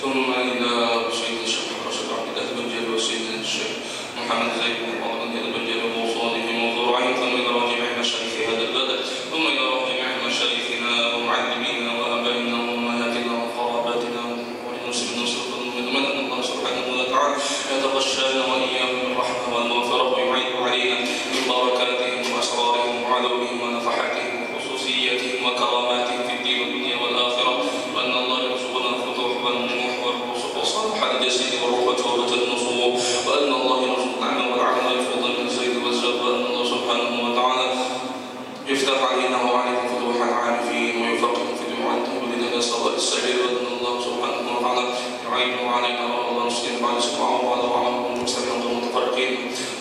ثم إلى سيدنا الشيخ رشيد عبد الله البنجلي وسيدنا الشيخ محمد زيد بن عبد البنجلي وصالحهم وفروعهم، ثم إلى راجع مشايخ هذا البلد، ثم إلى راجع مشايخنا ومعلمينا وآبائنا وأمهاتنا وقراباتنا ولنسلم من الله سبحانه وتعالى يتغشانا وإياهم بالرحمة والمغفرة ويعيد علينا من بركاتهم وأسرارهم وعلوهم ونفحاتهم وخصوصيتهم وكراماتهم في الدين والدنيا والآخرة، وأن الله يرزقنا الفتوح والنموح والرزق وصالح الجسد والروح وتوبة النصوح، وأن الله يرزقنا العلم والعمل والفضل من زيد والزاد، وأن الله سبحانه وتعالى يفتح علينا وعليكم فتوح العارفين ويفقهنا في دين ويهدي لنا سواء السبيل، وأن الله سبحانه وتعالى يعين علينا والله نسلم بعد سبعة وبعد وعمل مسلمين متفرقين،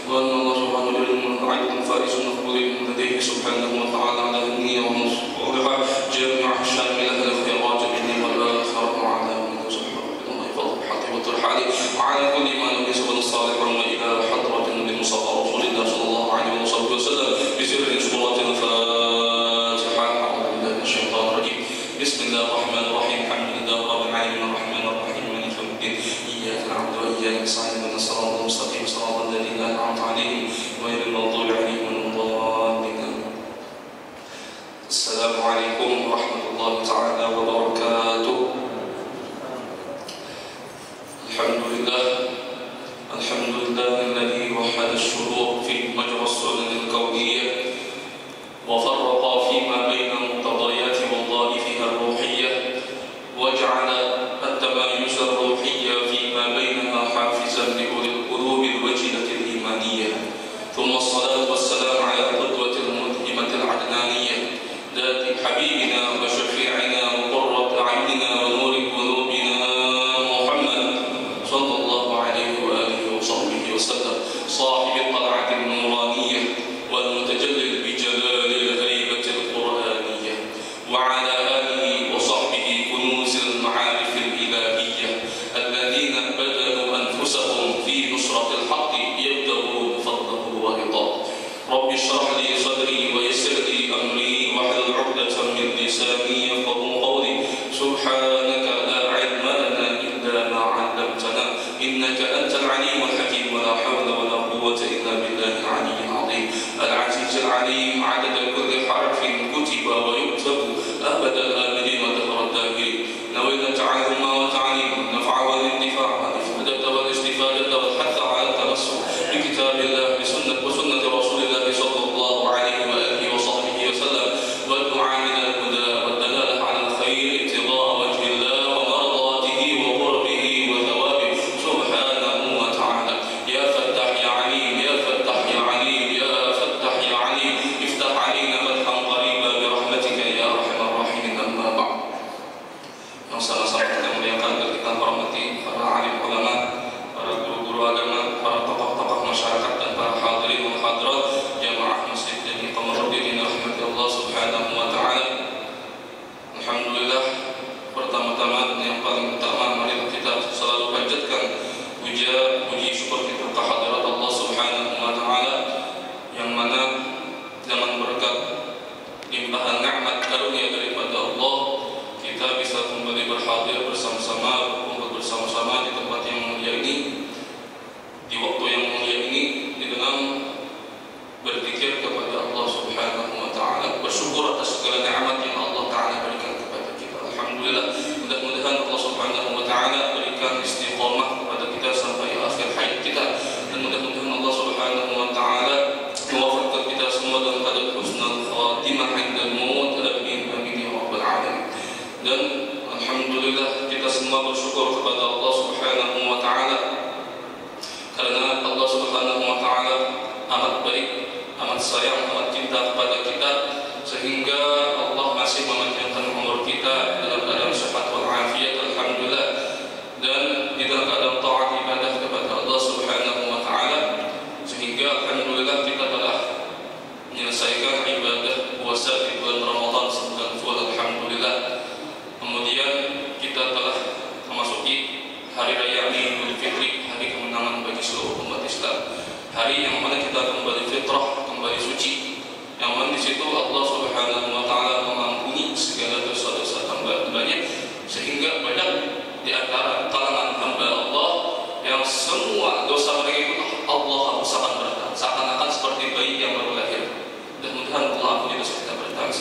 وأن الله سبحانه وتعالى يعين فائز مقبولين لديه سبحانه وتعالى على النية والصالحة جامع شاملة للخيرات الدنيا والآخرة، وعلى من سبحانه الله يفضل حتى والترحال وعلى كل ما نبي سبحانه الصالح وإلى حضرة النبي المصطفى رسول الله صلى الله عليه وسلم بسر سورة الفاتحة. أعوذ بالله من الشيطان الرجيم. بسم الله الرحمن الرحيم. الحمد لله رب العالمين الرحمن الرحيم مالك يوم الدين، إياك نعبد وإياك نستعين اهدنا الصراط المستقيم صراط الذين أنعمت عليهم غير المغضوب عليهم ولا الضالين. السلام عليكم ورحمة الله تعالى وبركاته. الحمد لله الذي وحد الشروق في مجرى السنن الكونية وفرق فيما بين مقتضيات وظائفها الروحية، وجعل التمايز الروحي فيما بينها حافزا لأولي القلوب الوجلة الإيمانية، ثم الصلاة والسلام على القدوة الملهمة العدنانية ذات حبيبنا وشفيعنا وقرة أعيننا ونور قلوبنا محمد صلى الله عليه وآله وصحبه وسلم، صاحب الطلعة النورانية والمتجلل بجلال الهيبة القرآنية، وعلى آله وصحبه كنوز المعارف الإلهية الذين بذلوا أنفسهم في نصرة الحق يبتغون فضله ورضاه. رب اشرح لي صدري ويسر لي أمري واحلل عقدة من لساني يفقهوا قولي. سبحانك لا علم لنا إلا ما علمتنا إنك أنت العليم الحكيم، ولا حول ولا قوة إلا بالله العلي العظيم العزيز العليم، عدد كل حرف كتب ويكتب أبد الآبدين ودهر الداهرين. نوينا التعلم والتعليم النفع والانتفاع والإفادة والاستفادة والحث على التمسك بكتاب الله وسنة رسول الله صلى الله عليه وآله وصحبه وسلم، والدعاء من الهدى والدلالة على الخير ابتغاء وجه الله ومرضاته وقربه وثوابه سبحانه وتعالى. يا فتاح يا عليم يا فتاح يا عليم يا فتاح يا عليم، افتح علينا فتحا قريبا برحمتك يا أرحم الراحمين. أما بعد، yang sama-sama kita muliakan dan kita hormati para alim ulama, para guru-guru agama, para tokoh-tokoh masyarakat, dan para hadirin dan hadirat jamaah masjid Jami Qamaruddin rahmati Allah subhanahu wa ta'ala. Alhamdulillah, pertama-tama yang paling utama mari kita selalu panjatkan puji syukur kita kehadirat Allah subhanahu wa ta'ala, yang mana dengan berkat limpahan nikmat karunia daripada Allah kita bisa kembali berhadir bersama-sama, berkumpul bersama-sama di tempat yang mulia ini, di waktu yang mulia ini, di dalam berzikir kepada Allah subhanahu wa ta'ala, bersyukur atas segala nikmat yang Allah ta'ala berikan kepada kita. Alhamdulillah, mudah-mudahan Allah subhanahu wa ta'ala berikan istiqamah kepada kita sampai akhir hayat kita, dan mudah-mudahan Allah subhanahu wa ta'ala mewafaqkan kita semua dalam keadaan husnul khatimah indal maut. Amin amin ya rabbal alamin. Dan alhamdulillah kita semua bersyukur kepada Allah subhanahu wa ta'ala, karena Allah subhanahu wa ta'ala amat baik, amat sayang, amat cinta kepada kita, sehingga Allah masih memanjangkan umur kita dalam keadaan sehat walafiat, alhamdulillah, dan di dalam keadaan taat ibadah kepada Allah subhanahu wa ta'ala, sehingga alhamdulillah kita telah menyelesaikan ibadah puasa di bulan Ramadan sebulan full, alhamdulillah. Kemudian kita telah memasuki hari raya Idul Fitri, hari kemenangan bagi seluruh umat Islam, hari yang mana kita kembali fitrah, kembali suci, yang mana di situ Allah subhanahu wa ta'ala mengampuni segala dosa-dosa hamba-hambanya, sehingga banyak di antara kalangan hamba Allah yang semua dosa mereka itu Allah hapuskan berat, seakan-akan seperti bayi yang baru lahir. Mudah-mudahan Allah ampuni dosa kita berat.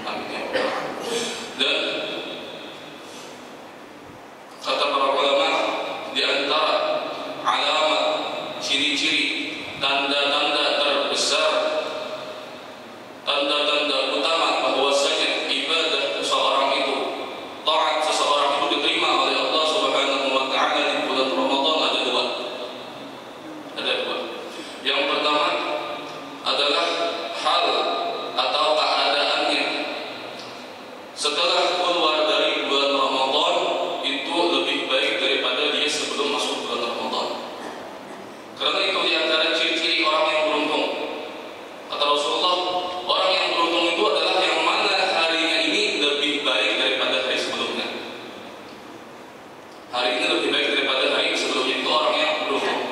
Amin ya Allah. Dan kata para ulama, di antara alamat, ciri-ciri, tanda-tanda terbesar, tanda-tanda utama bahwasanya ibadah seseorang itu, taat seseorang itu diterima oleh Allah Subhanahu wa taala di bulan Ramadan ada dua. Yang pertama adalah hal atau keadaannya setelah keluar dari bulan Ramadan itu lebih baik daripada dia sebelum masuk bulan Ramadan. Karena itu di antara ciri-ciri orang yang beruntung. Kata Rasulullah, orang yang beruntung itu adalah yang mana harinya ini lebih baik daripada hari sebelumnya. Hari ini lebih baik daripada hari sebelumnya, itu orang yang beruntung.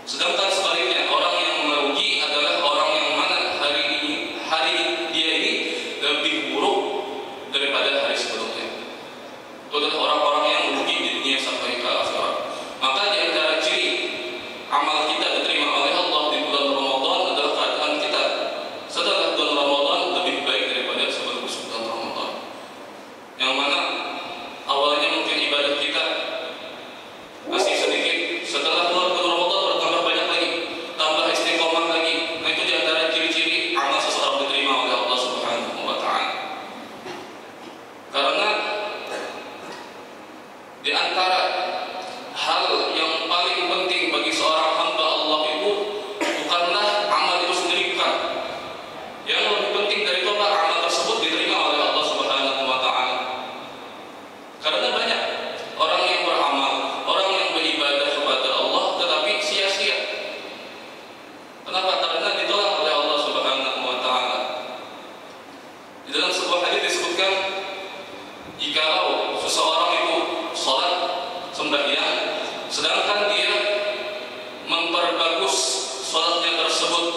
Sedangkan sebaliknya, orang yang merugi adalah orang yang mana hari dia ini lebih buruk daripada hari sebelumnya. Itu adalah orang-orang yang merugi di dunia sampai ke akhirat. Maka di antara ciri amal kita diterima oleh Allah di bulan Ramadan adalah keadaan kita setelah bulan Ramadan lebih baik daripada sebelum masuk bulan Ramadan. Yang mana awalnya mungkin ibadah kita masih sedikit, setelah keluar bulan Ramadan bertambah banyak lagi, tambah istiqomah lagi. Nah, itu di antara ciri-ciri amal seseorang diterima oleh Allah Subhanahu wa taala. Karena di antara hal yang paling penting bagi seorang hamba Allah itu bukanlah amal itu sendiri, bukan. Yang lebih penting dari itu adalah amal tersebut diterima oleh Allah Subhanahu wa taala. Karena banyak orang yang beramal, orang yang beribadah kepada Allah tetapi sia-sia. Kenapa? Karena ditolak oleh Allah Subhanahu wa taala. Di dalam sebuah hadis disebutkan, jikalau seseorang itu salat, sembahyang, sedangkan dia memperbagus salatnya tersebut,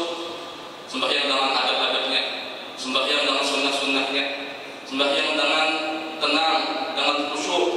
sembahyang dengan adab-adabnya, sembahyang dengan sunnah-sunnahnya, sembahyang dengan tenang, dengan khusyuk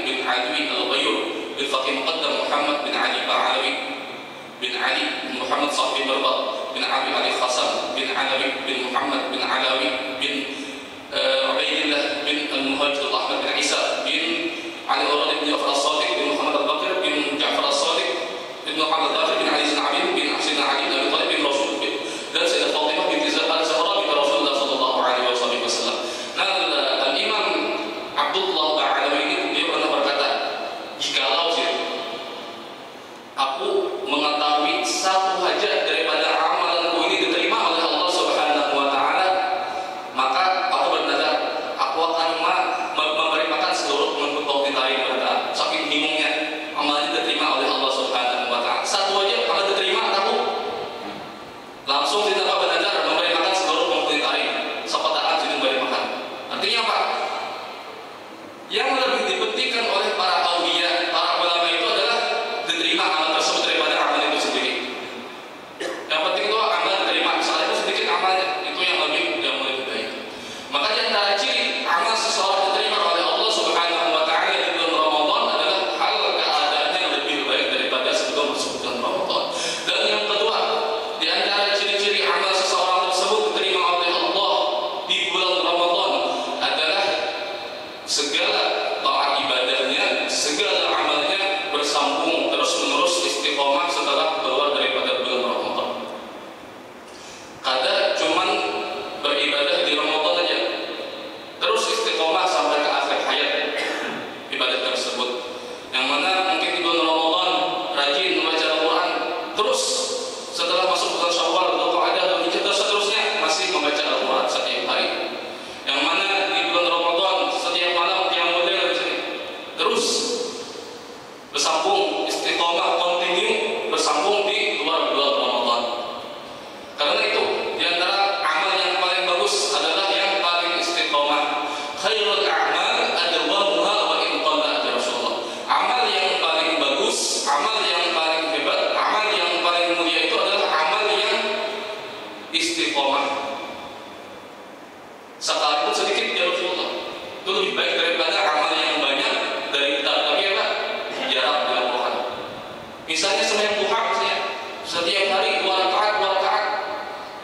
bin Alwi Al-Ghayyur bin Faqih Muqaddam Muhammad bin Ali Ba'alawi bin Ali bin Muhammad Sahbi Barbat bin Abi Ali Khasam bin Alawi bin Muhammad bin Alawi bin Ubaidillah bin Al-Muhajir Ahmad bin Isa bin Ali Urad bin Ja'far As-Sadiq bin Muhammad Al-Baqir bin Ja'far As-Sadiq bin Muhammad Al-Baqir bin Ali Zainabin bin Ahsin Ali bin Abi Talib bin Rasul dan Sayyidah Fatimah binti Zahra bin Rasulullah sallallahu alaihi wasallam. Nah, Al-Imam Abdullah Ba'alawi ini dia pernah berkata, jikalau aku mengetahui satu hajat daripada amalanku ini diterima oleh Allah Subhanahu wa taala, maka aku bernazar aku akan memberikan seluruh pengikut waktu lain berkata, saking bingungnya amalannya diterima oleh Allah Subhanahu wa taala. Satu aja kalau diterima aku langsung tidak bernazar memberikan seluruh pengikut lain. Siapa taat jadi memberikan. Artinya apa? Yang lebih dipentingkan oleh para aulia, para ulama itu adalah diterima amal tersebut daripada amal itu sendiri. Yang penting itu amal diterima, misalnya itu sedikit amalnya, itu yang lebih baik. Maka di antara ciri amal seseorang diterima oleh Allah Subhanahu wa taala di bulan Ramadan adalah hal keadaannya yang lebih baik daripada sebelum masuk bulan Ramadan. Dan yang kedua, di antara ciri-ciri amal seseorang tersebut diterima oleh Allah di bulan Ramadan adalah segala taat ibadahnya, segala amalnya bersambung terus-menerus istiqomah setelah keluar daripada bulan Ramadan. Kadang cuman beribadah di Ramadan aja, terus istiqomah sampai ke akhir hayat ibadah tersebut. Yang mana mungkin di bulan Ramadan rajin membaca Al-Quran, terus setelah masuk bulan Syawal, Dzulqa'dah, Dzulhijjah dan seterusnya masih membaca Al-Quran setiap hari. Yang mana di bulan Ramadan setiap malam qiyamul lail terus bersambung istiqomah kontinu bersambung di luar bulan Ramadan. Karena itu di antara amal yang paling bagus adalah yang paling istiqomah. Khairul a'mal adwamuha wa in qalla ya Rasulullah. Amal yang paling bagus, amal yang paling hebat, amal yang paling mulia itu adalah amal yang istiqomah. Sekalipun sedikit ya Rasulullah, itu lebih baik daripada amal yang banyak dari tapi apa? Jarang dilakukan. Misalnya sembahyang duha, misalnya setiap hari 2 rakaat,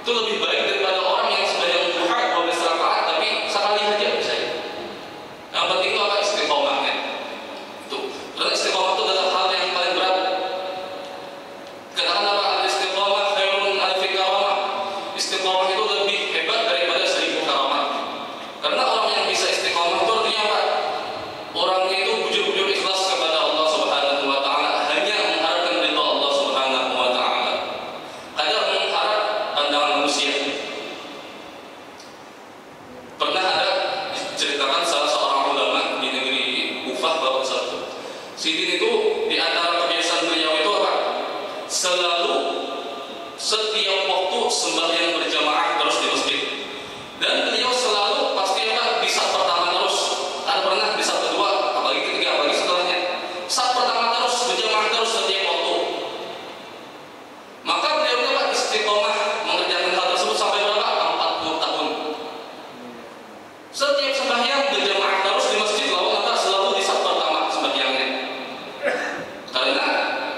itu lebih baik daripada orang yang sembahyang duha 12 rakaat tapi sekali saja misalnya. Yang penting itu apa? Istiqomahnya. Itu. Karena istiqomah itu adalah hal yang paling berat. Katakan apa? Al-istiqomah khairun alfi karamah. Istiqomah itu lebih hebat daripada 1000 karamah. Karena orang yang bisa istiqomah itu artinya apa? Orangnya itu bujur-bujur ikhlas kepada Allah Subhanahu wa taala, hanya mengharapkan ridha Allah Subhanahu wa taala. Kadang mengharap pandangan manusia. Pernah ada diceritakan salah seorang ulama di negeri Kufah bahwa Sidin itu di antara kebiasaan beliau itu apa? Selalu setiap waktu sembahyang berjamaah terus di masjid. Dan beliau selalu pasti apa? Di saat pertama terus. Ada pernah di saat kedua, apalagi ketiga, apalagi setelahnya. Saat pertama terus berjamaah terus setiap waktu. Maka beliau apa? Istiqomah mengerjakan hal tersebut sampai berapa? 40 tahun. Setiap sembahyang berjamaah terus di masjid, lalu apa? Selalu di saat pertama sembahyangnya. Karena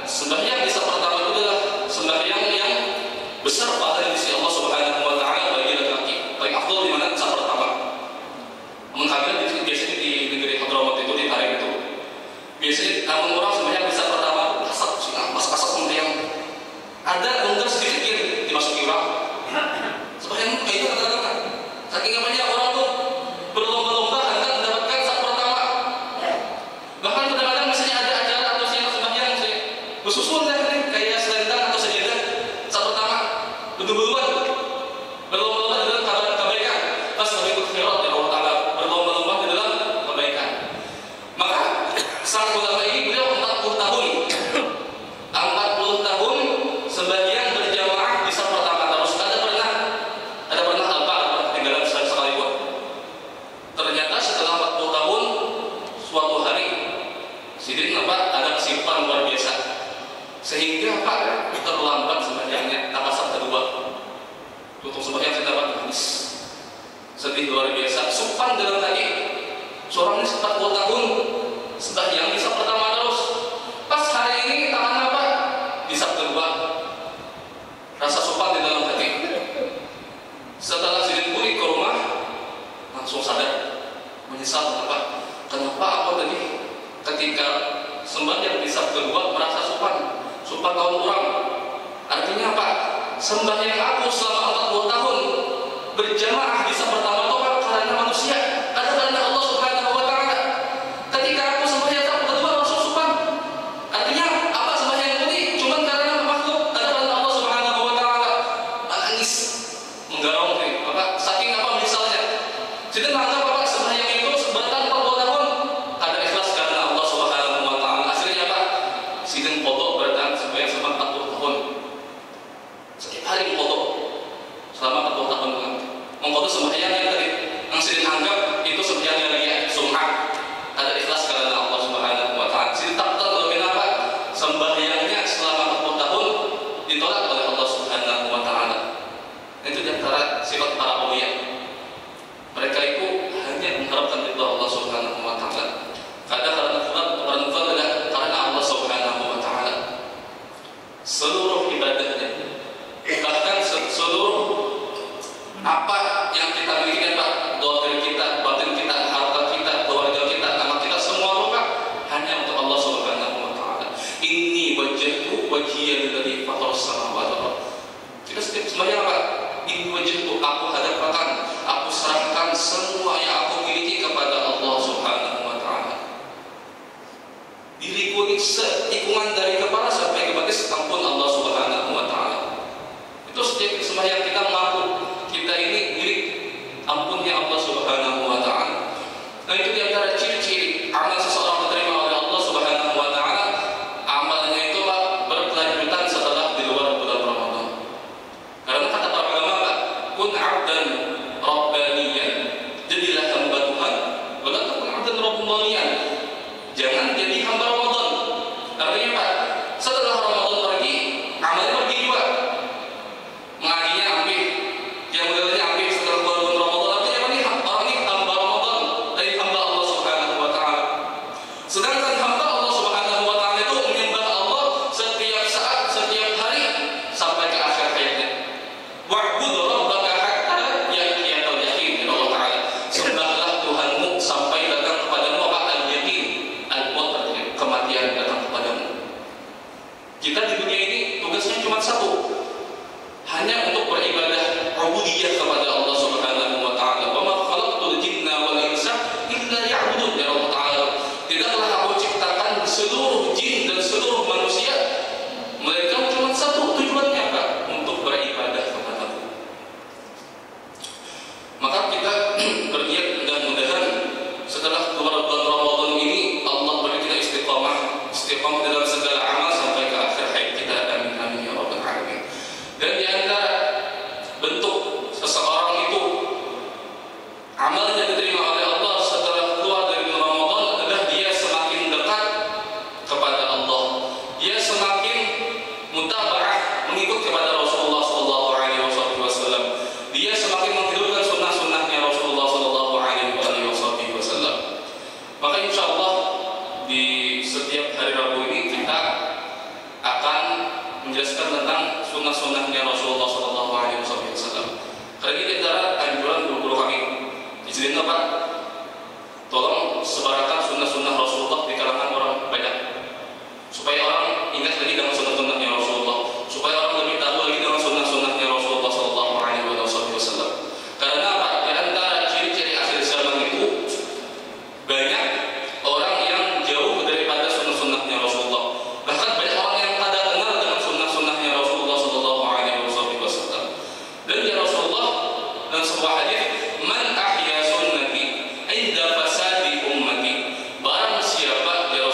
sembahyang di saat pertama itu adalah sembahyang yang besar pahala di sisi Allah Subhanahu wa taala bagi laki-laki. Paling afdal di mana? Saat pertama. Menghamil itu biasanya di negeri Hadramaut itu di hari itu. Biasanya namun orang sembahyang di saat pertama asap, mas-asap kemudian ada longgar sedikit dia dimasuki orang. Sembahyang itu kata-kata. Saking banyak orang tuh berlomba-lomba hendak mendapatkan saat pertama. Bahkan kadang-kadang misalnya ada acara atau siang sembahyang misalnya bersusun dah kayak selendang atau sejadah saat pertama berdua-duaan berlomba-lomba di dalam kebaikan. Pas mengikut khairat ya Allah Ta'ala, berlomba-lomba di dalam kebaikan. Maka sang ulama ini beliau 40 tahun 40 tahun sembahyang berjamaah di saat pertama terus. Ada pernah apa ketinggalan sekali pun. Ternyata setelah 40 tahun suatu hari Sidin apa ada kesibukan luar biasa sehingga apa terlambat sembahyangnya. Saat kedua tutup sembahyang saya dapat nangis sedih luar biasa. Supan dalam hati seorang ini 40 tahun sembahyang di saf pertama terus. Pas hari ini tangan apa? Di saf kedua. Rasa sopan di dalam hati. Setelah sidin pulang ke rumah, langsung sadar, menyesal kenapa aku tadi ketika sembahyang di saf kedua merasa sopan tahun orang. Artinya apa? Sembahyang aku selama 40 tahun berjamaah di saf pertama itu karena manusia, karena Allah Subhanahu wa Ta'ala. Ketika aku sembahyang saf kedua langsung sopan. Artinya apa? Sembahyang ini cuma karena makhluk, karena Allah Subhanahu wa Ta'ala. Nangis, menggarong saking apa misalnya. Jadi menganggap apa sembahyang itu sebentar 40 tahun ada ikhlas karena Allah Subhanahu wa Ta'ala. Akhirnya apa? Sidin kodok bertahan sembahyang selama 40 tahun. Setiap hari kodok selama 40 tahun. Mengkodok sembahyang yang tadi yang sidin anggap itu sembahyang yang riya, sum'ah. Ada ikhlas karena Allah Subhanahu wa Ta'ala. Sidin tak tahu kenapa sembahyangnya selama 40 tahun ditolak oleh Allah Subhanahu wa Ta'ala. Itu di antara sifat para awliya. Mereka itu hanya mengharapkan ridha Allah Subhanahu wa Ta'ala. Kadang karena Allah Subhanahu wa Ta'ala. Seluruh ibadahnya, bahkan seluruh apa yang kita miliki, Pak, doa kita, batin kita, harta kita, keluarga kita, anak kita, semua Pak hanya untuk Allah Subhanahu wa Ta'ala. Inni wajjahtu wajhiya lillazi fataras samawati wal ardh. Kita setiap sembahyang Pak, inni wajjahtu, aku hadapkan, aku serahkan semua yang aku miliki kepada Allah Subhanahu wa Ta'ala. Diriku ini setikungan dari kepala sampai ke batis, ampun Allah Subhanahu wa Ta'ala. Itu setiap sembahyang kita mengaku kita ini milik ampunnya Allah Subhanahu wa Ta'ala. Nah itu diantara ciri-ciri amal seseorang diterima oleh Allah Subhanahu wa Ta'ala. Amalnya itu Pak berkelanjutan setelah di luar bulan Ramadan. Karena kata para ulama Pak, kun abdan rabbaniyan, jadilah hamba Tuhan, wala takun abdan rabbaniyan. Jangan jadi hamba Ramadan. Artinya Pak, setelah Ramadan pergi, amalnya pergi juga. Mengajinya ambil, yang modelnya ambil setelah bulan Ramadan. Artinya apa nih? Orang ini hamba Ramadan dari hamba Allah Subhanahu wa Ta'ala. Sedangkan hamba Allah Subhanahu wa Ta'ala itu menyembah Allah setiap saat, setiap hari sampai ke akhir hayatnya. Wa'bud rabbaka hatta ya'tiyakal yaqin, ya Allah Ta'ala. Sembahlah Tuhanmu sampai datang kepadamu al-yaqin, al-maut, kematian datang kepadamu. Kita di dunia ini tugasnya cuma satu, hanya untuk beribadah ubudiyah kepada Allah Subhanahu wa Ta'ala. Wa ma khalaqtul jinna wal insa illa liya'budun, ya Allah Ta'ala. Tidaklah aku ciptakan seluruh jin dan seluruh manusia melainkan cuma satu tujuannya Pak, untuk beribadah kepadaku. Maka kita berniat mudah-mudahan setelah keluar bulan Ramadan ini Allah beri kita istiqamah dalam segala amal sampai ke akhir hayat kita. Amin amin ya rabbal alamin. Dan di antara bentuk seseorang itu amalnya diterima oleh Allah setelah keluar dari bulan Ramadan adalah dia semakin dekat kepada Allah. Dia semakin mutaba'ah, mengikut kepada Rasulullah sallallahu alaihi wasallam. Dia semakin menghidupkan sunnah-sunnahnya Rasulullah sallallahu alaihi wasallam. Maka insyaallah di setiap hari Rabu ini kita akan menjelaskan tentang sunnah-sunnahnya Rasulullah sallallahu alaihi wasallam. Karena ini antara anjuran guru-guru kami. Di sini Pak, tolong sebarkan sunnah-sunnah Rasulullah di kalangan orang banyak, supaya orang ingat lagi dengan sunnah-sunnahnya Rasulullah, supaya orang lebih tahu lagi dengan sunnah-sunnahnya Rasulullah sallallahu alaihi wasallam. Karena apa? Di antara ciri-ciri akhir zaman itu banyak orang yang jauh daripada sunnah-sunnahnya Rasulullah. Bahkan banyak orang yang tak kenal dengan sunnah-sunnahnya Rasulullah sallallahu alaihi wasallam. Dan ya Rasulullah dan sebuah hadis, man ahya sunnati inda fasadi ummati. Barang siapa ya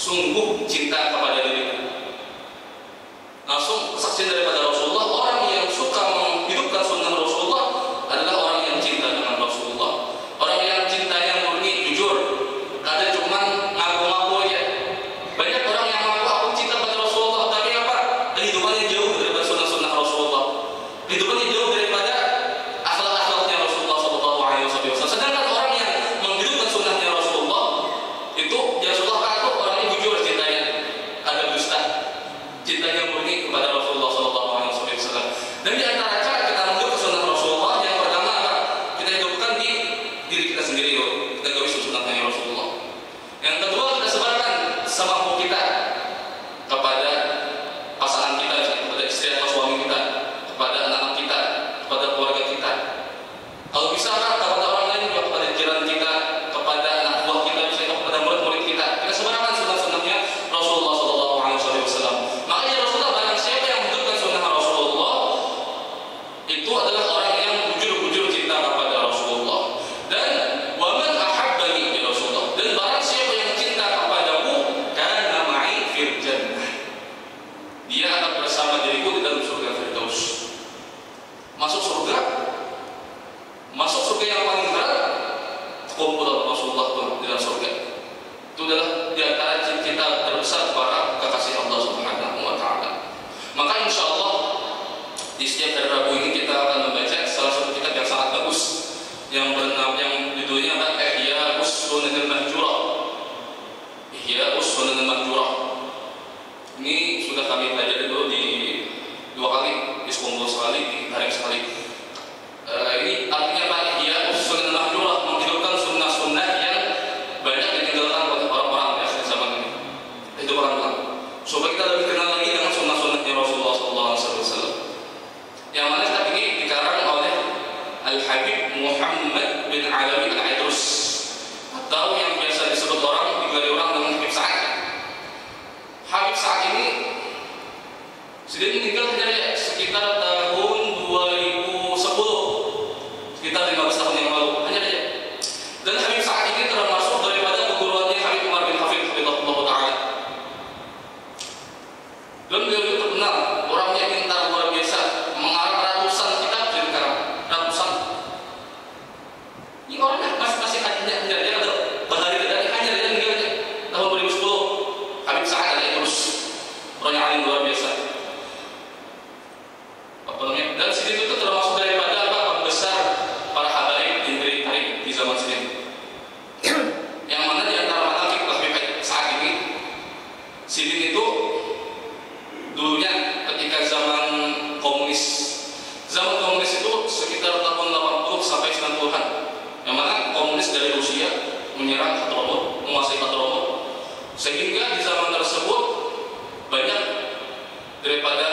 sungguh cinta kepada diriku. Langsung kesaksian daripada Rasulullah, orang yang suka menghidupkan sunnah Rasulullah adalah orang yang cinta dengan Rasulullah. Orang yang cintanya murni, jujur, kadang cuman ngaku-ngaku aja. Banyak orang yang mengaku aku cinta pada Rasulullah, tapi apa? Kehidupannya jauh daripada sunnah-sunnah Rasulullah. Kehidupannya jauh daripada akhlak-akhlaknya Rasulullah SAW. Sedangkan orang yang menghidupkan sunnahnya Rasulullah itu ya Rasulullah aku orangnya jujur cintanya, ada dusta, cintanya murni kepada Rasulullah SAW. Dan di antara cara kita menghidupkan sunnah Rasulullah yang pertama apa? Kita hidupkan di diri kita sendiri, kita gawe sunnahnya Rasulullah. Yang kedua kita sebarkan semampu kita kepada pasangan kita, kepada istri atau suami kita, kepada anak-anak kita, kepada keluarga kita. Kalau bisa kan kepada orang lain juga, kepada jiran kita, kepada anak buah kita, bisa kepada murid-murid kita. Kita sebarkan sunnah-sunnahnya Rasulullah SAW. Makanya Rasulullah barang siapa yang menunjukkan sunnah Rasulullah itu adalah orang yang jujur-jujur cinta kepada Rasulullah. Dan waman ahabbani ya Rasulullah. Dan barang siapa yang cinta kepadamu kana ma'i fil jannah. Dia akan bersama diriku di dalam surga Firdaus. Masuk surga yang paling berat kumpul Rasulullah di dalam surga. Itu adalah di antara cinta terbesar para kekasih Allah Subhanahu wa taala. Maka insyaallah di setiap hari Rabu ini kita akan membaca salah satu kitab yang sangat bagus yang bernama yang judulnya adalah Ihya Sunan Al-Mahjurah. Ihya Sunan Al-Mahjurah. Ini sudah kami pelajari dulu di 2 kali, di sekolah sekali, di hari sekali. Ini artinya apa? Ihya Sunan Al-Mahjurah, menghidupkan sunnah-sunnah yang banyak ditinggalkan oleh orang-orang di akhir zaman ini. Itu pelan-pelan. Supaya kita lebih kenal lagi dengan sunnah-sunnahnya Rasulullah SAW. Yang mana kitab ini dikarang oleh Al-Habib Muhammad bin Alawi Al-Idrus, atau yang biasa disebut orang digelar orang dengan Habib Sa'ad. Habib Sa'ad ini sudah meninggal hanya sekitar tahun 2010, sekitar 15 tahun yang lalu hanya saja. Dan Habib Sa'ad ini termasuk daripada keguruannya Habib Umar bin Hafid Hafidhahullah Ta'ala. Dan beliau itu terkenal orangnya pintar luar biasa, mengarang ratusan kitab dari sekarang, ratusan. Ini orangnya masih hanya dia ada bahari dari hanya dia meninggalnya tahun 2010. Habib Sa'ad Al-Idrus, orang yang alim luar biasa. Apa namanya? Dan sini itu termasuk daripada apa pembesar para habaib di zaman sini. Yang mana di antara manaqib Habib Sa'ad ini, Sidin itu dulunya ketika zaman komunis itu sekitar tahun 80 sampai 90-an, yang mana komunis dari Rusia menyerang Hadramut, menguasai Hadramut, sehingga di zaman tersebut banyak daripada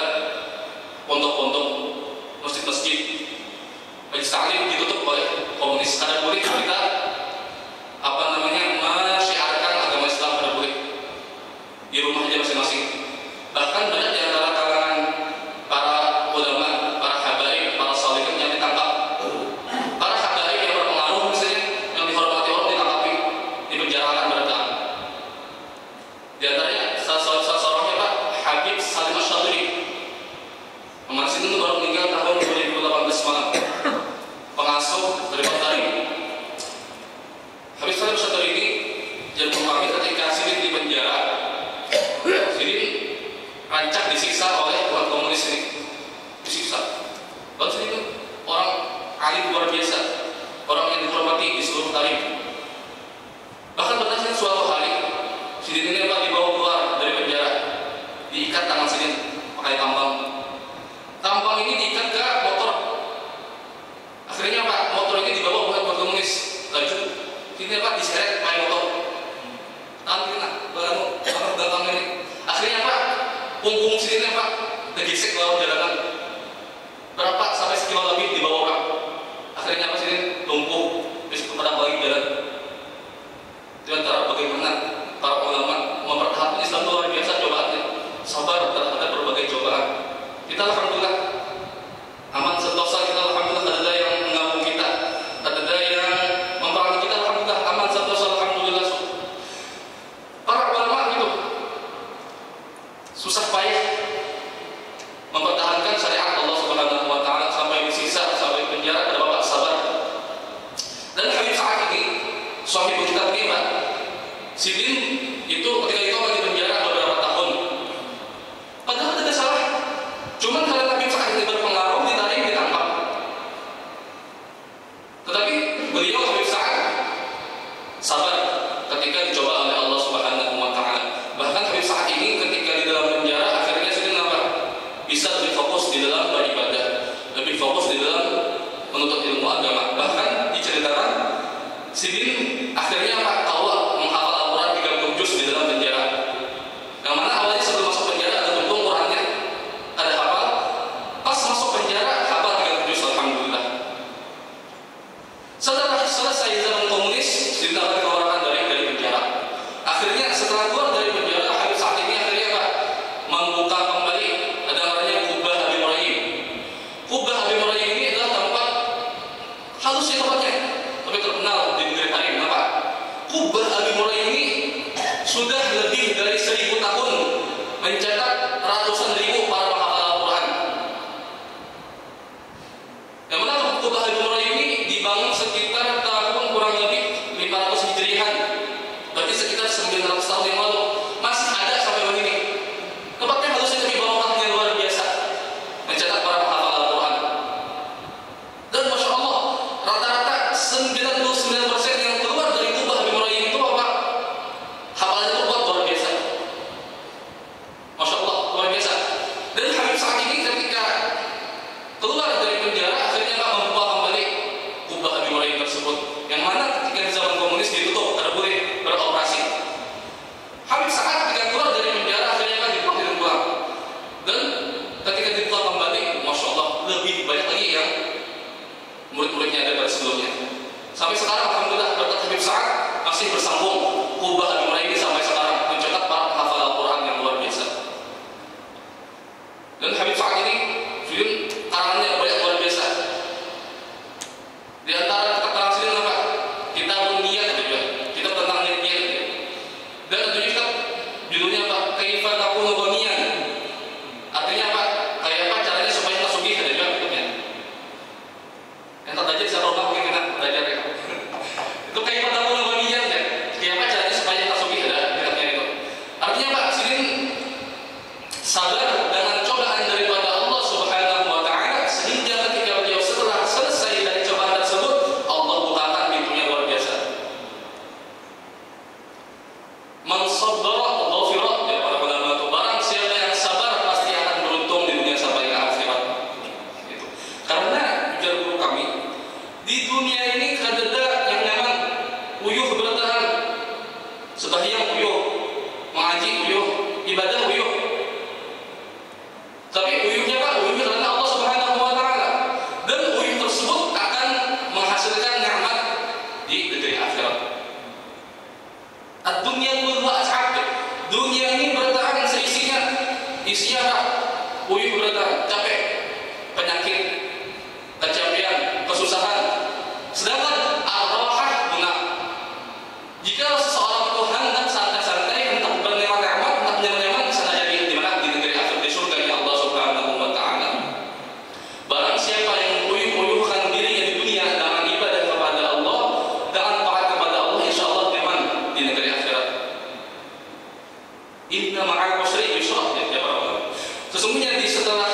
pondok-pondok, masjid-masjid, majlis taklim ditutup oleh komunis. Ada boleh kita menyiarkan agama Islam, ada boleh di rumah aja masing-masing. Bahkan banyak di antara kalangan para ulama, para habaib, para salihin yang ditangkap. Para habaib yang berpengaruh misalnya, yang dihormati orang ditangkapi, dipenjarakan berada. Di antaranya salah seorangnya Pak Habib Salim Asy-Syadhili. Mas itu baru meninggal tahun 2018 malam. Pengasuh dari Batari. Habib Salim Asy-Syadhili ini jadi pemimpin ketika Sidin di penjara. Sidin rancak disiksa oleh orang komunis ini, disiksa. Lalu Sidin itu orang alim luar biasa, orang yang dihormati di seluruh tarikh. Bahkan berdasarkan suatu hari Sidin ini dibawa keluar dari penjara, diikat tangan Sidin pakai tambang. Tambang ini diikat ke motor. Akhirnya Pak, motor ini dibawa bukan buat komunis. Laju, Sidin Pak diseret pakai motor. Tangan kena, belakang ini. Akhirnya Pak, punggung Sidin Pak tergesek lawan jalanan. Berapa sampai sekilo lebih dibawa orang. Akhirnya Pak Sidin lumpuh, terus kepada balik jalan. Itu antara bagaimana para ulama mempertahankan Islam luar biasa cobaannya, sabar terhadap berbagai cobaan. Kita alhamdulillah aman sentosa, kita alhamdulillah ada yang mengawal kita, ada yang memperangi kita, alhamdulillah aman sentosa, alhamdulillah. Para ulama gitu lebih dari 1000 tahun mencetak ratusan ribu para penghafal Al-Quran. Yang mana Kubah Al-Murayyim ini dibangun sekitar tahun kurang lebih 500 Hijrihan, berarti sekitar 900 tahun yang lalu. Masih ada sampai hari ini. Tempatnya harusnya demi barokahnya luar biasa mencetak para penghafal Al-Quran. Dan Masya Allah, rata-rata 99% yang keluar dari Kubah Al-Murayyim itu apa? Hafalannya itu luar biasa. Masya Allah, luar biasa. Dan Habib Sa'ad ini ketika keluar dari penjara, akhirnya membuka kembali Kubah Al-Murayyim tersebut, yang mana ketika di zaman komunis ditutup, tidak boleh beroperasi. Habib Sa'ad ketika keluar dari penjara, akhirnya dibuka dan pulang. Dan ketika dibuka kembali, Masya Allah, lebih banyak lagi yang murid-muridnya daripada sebelumnya. Sampai sekarang alhamdulillah berkat Habib Sa'ad masih bersambung Kubah Al-Murayyim ini sampai sekarang mencetak para penghafal Al-Quran yang luar biasa. Dan Habib Sa'ad ini film karangannya banyak luar biasa. Di antara kitab sini apa? Kitab Niyat juga. Kitab tentang niat. Dan ada juga judulnya apa? Kaifa takunu ghaniyan. Artinya apa? Kayak apa caranya supaya kita sugih, ada juga kitabnya. Yang tak belajar bisa rumah mungkin kita belajar ya. Itu kaifa takunu ghaniyan ya. Kayak apa caranya supaya kita sugih, ada kitabnya itu. Artinya apa? Sini sabar dengan cobaan daripada Allah Subhanahu wa taala, sehingga ketika beliau setelah selesai dari cobaan tersebut, Allah bukakan pintunya luar biasa. Man sabbara ghafira, ya para ulama itu, barang siapa yang sabar pasti akan beruntung di dunia sampai ke akhirat. Gitu. Karena ujar guru kami, di dunia ini kadada yang nyaman, uyuh bertahan, sembahyang uyuh, mengaji uyuh, ibadah uyuh. Tapi uyuhnya apa? Uyuhnya karena Allah Subhanahu wa taala. Dan uyuh tersebut akan menghasilkan nikmat di negeri akhirat. Ad-dunya kulluha as'ab. Dunia ini bertahan seisinya. Isinya apa? Uyuh bertahan, capek, penyakit, kecapean, kesusahan. Sedangkan ar-rahah guna. Jika seseorang itu hendak santai-santai, hendak bernikmat-nikmat, hendak nyaman-nyaman, bisa saja di mana? Di negeri akhirat, di surga Allah Subhanahu wa taala. Barang siapa yang uyuh-uyuhkan dirinya di dunia dengan ibadah kepada Allah, dengan taat kepada Allah, insyaallah nyaman di negeri akhirat. Inna ma'al usri yusra, ya para ulama. Sesungguhnya di setelah